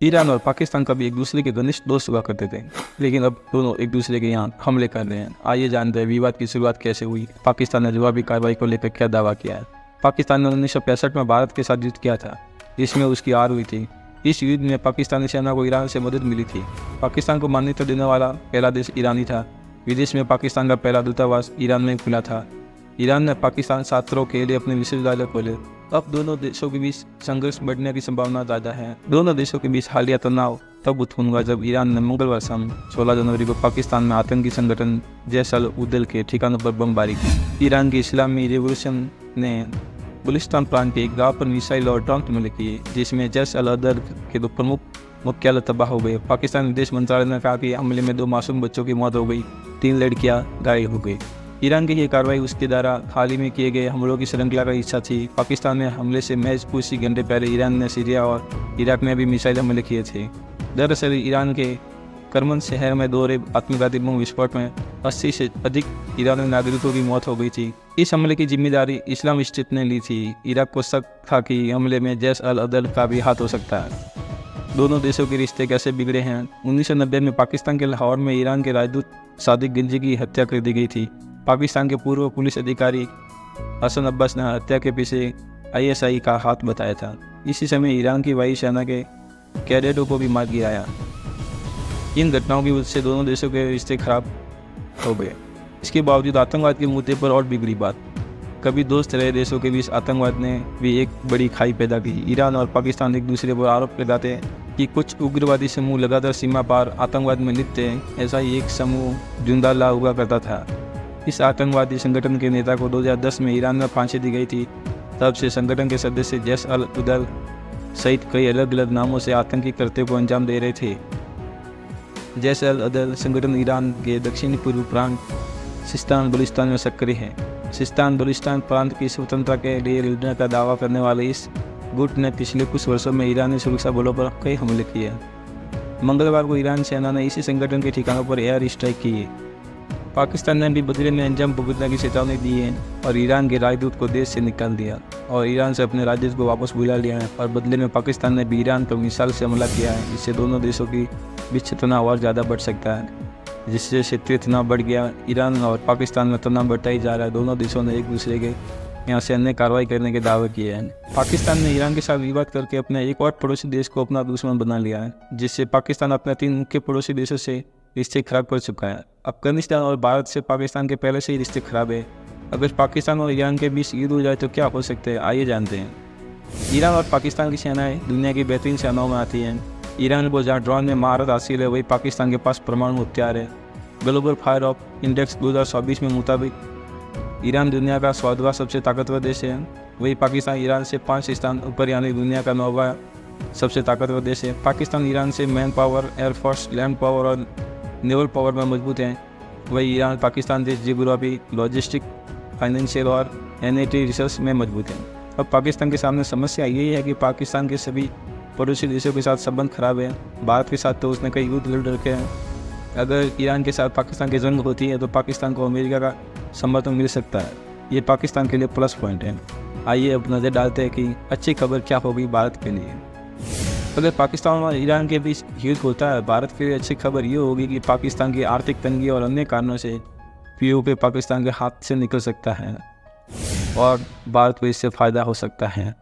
Iran और पाकिस्तान कभी एक दूसरे के घनिष्ठ दोस्त हुआ करते थे, लेकिन अब दोनों एक दूसरे के यहाँ हमले कर रहे हैं। आइए जानते हैं विवाद की शुरुआत कैसे हुई, पाकिस्तान ने जवाबी कार्रवाई को लेकर क्या दावा किया है। पाकिस्तान ने 1965 में भारत के साथ युद्ध किया था, जिसमें उसकी हार हुई थी। इस युद्ध में पाकिस्तानी सेना को ईरान से मदद मिली थी। पाकिस्तान को मान्यता देने वाला पहला देश ईरानी था। विदेश में पाकिस्तान का पहला दूतावास ईरान में खुला था। ईरान ने पाकिस्तान छात्रों के लिए अपने विश्वविद्यालय खोले। अब दोनों देशों के बीच संघर्ष बढ़ने की संभावना ज़्यादा है। दोनों देशों के बीच हालिया तनाव तब उत्पन्न हुआ जब ईरान ने मंगलवार शाम 16 जनवरी को पाकिस्तान में आतंकी संगठन जैश-अल-उदल के ठिकानों पर बमबारी की। ईरान की इस्लामी रिवॉल्यूशन ने बलूचिस्तान प्रांत के एक गाँव पर मिसाइल और ड्रोन हमले किए, जिसमें जैश-अल-उदल के दो प्रमुख मुख्यालय तबाह हो गए। पाकिस्तान विदेश मंत्रालय ने कहा कि हमले में 2 मासूम बच्चों की मौत हो गई, 3 लड़कियां घायल हो गई। ईरान की ये कार्रवाई उसके द्वारा हाल ही में किए गए हमलों की श्रृंखला का हिस्सा थी। पाकिस्तान में हमले से महज कुछ ही घंटे पहले ईरान ने सीरिया और इराक में भी मिसाइल हमले किए थे। दरअसल ईरान के करमन शहर में दोहरे आत्मघाती बम विस्फोट में 80 से अधिक ईरानी नागरिकों की मौत हो गई थी। इस हमले की जिम्मेदारी इस्लामिक स्टेट ने ली थी। इराक को शक था कि हमले में जैश-अल-उदल का भी हाथ हो सकता है। दोनों देशों के रिश्ते कैसे बिगड़े हैं। 1990 में पाकिस्तान के लाहौर में ईरान के राजदूत सादिक गंजी की हत्या कर दी गई थी। पाकिस्तान के पूर्व पुलिस अधिकारी हसन अब्बास ने हत्या के पीछे ISI का हाथ बताया था। इसी समय ईरान की वायुसेना के कैडेटों को भी मार गिराया। इन घटनाओं की वजह से दोनों देशों के रिश्ते खराब हो गए। इसके बावजूद आतंकवाद के मुद्दे पर और बिगड़ी बात। कभी दोस्त रहे देशों के बीच आतंकवाद ने भी एक बड़ी खाई पैदा की। ईरान और पाकिस्तान एक दूसरे पर आरोप लगाते हैं कि कुछ उग्रवादी समूह लगातार सीमा पार आतंकवाद में लिप्त हैं। ऐसा ही एक समूह जुंदाला हुआ करता था। इस आतंकवादी संगठन के नेता को 2010 में ईरान में फांसी दी गई थी। तब से संगठन के सदस्य जैश-अल-उदल सहित कई अलग अलग नामों से आतंकी कृत्यों को अंजाम दे रहे थे। जैश-अल-उदल संगठन ईरान के दक्षिणी पूर्व प्रांत सिस्तान बलूचिस्तान में सक्रिय है। सिस्तान बलूचिस्तान प्रांत की स्वतंत्रता के लिए लड़ने का दावा करने वाले इस गुट ने पिछले कुछ वर्षों में ईरानी सुरक्षा बलों पर कई हमले किए। मंगलवार को ईरान सेना ने इसी संगठन के ठिकानों पर एयर स्ट्राइक की है। पाकिस्तान ने भी बदले में अंजाम भुगतने की चेतावनी दी है और ईरान के राजदूत को देश से निकाल दिया और ईरान से अपने राजदूत को वापस बुला लिया है। और बदले में पाकिस्तान ने भी ईरान पर मिसाइल से हमला किया है। इससे दोनों देशों की बीच तनाव और ज़्यादा बढ़ सकता है, जिससे क्षेत्रीय तनाव बढ़ गया। ईरान और पाकिस्तान में तनाव बढ़ता ही जा रहा है। दोनों देशों ने एक दूसरे के यहाँ से अन्य कार्रवाई करने के दावे किए हैं। पाकिस्तान ने ईरान के साथ विवाद करके अपने एक और पड़ोसी देश को अपना दुश्मन बना लिया है, जिससे पाकिस्तान अपने 3 मुख्य पड़ोसी देशों से रिश्ते खराब कर चुका है। अफगानिस्तान और भारत से पाकिस्तान के पहले से ही रिश्ते खराब है। अगर पाकिस्तान और ईरान के बीच युद्ध हो जाए तो क्या हो सकता है, आइए जानते हैं। ईरान और पाकिस्तान की सेनाएं दुनिया की बेहतरीन सेनाओं में आती हैं। ईरान को जहाँ ड्रोन में महारत हासिल है, वही पाकिस्तान के पास परमाणु हथियार है। ग्लोबल फायर ऑफ इंडेक्स 2024 में मुताबिक ईरान दुनिया का 14वां सबसे ताकतवर देश है। वही पाकिस्तान ईरान से 5 स्थान ऊपर यानी दुनिया का 9वां सबसे ताकतवर देश है। पाकिस्तान ईरान से man power, air force, land power और नेवल पावर में मजबूत हैं। वही ईरान पाकिस्तान देश जियोग्राफी, लॉजिस्टिक, फाइनेंशियल और NAT रिसर्च में मजबूत है। अब पाकिस्तान के सामने समस्या यही है कि पाकिस्तान के सभी पड़ोसी देशों के साथ संबंध खराब है। भारत के साथ तो उसने कई युद्ध लड़ रखे हैं। अगर ईरान के साथ पाकिस्तान की जंग होती है तो पाकिस्तान को अमेरिका का समर्थन मिल सकता है। ये पाकिस्तान के लिए प्लस पॉइंट है। आइए अब नज़र डालते हैं कि अच्छी खबर क्या होगी भारत के लिए। अगर पाकिस्तान और ईरान के बीच युद्ध होता है, भारत के लिए अच्छी खबर ये होगी कि पाकिस्तान की आर्थिक तंगी और अन्य कारणों से POK पाकिस्तान के हाथ से निकल सकता है और भारत को इससे फ़ायदा हो सकता है।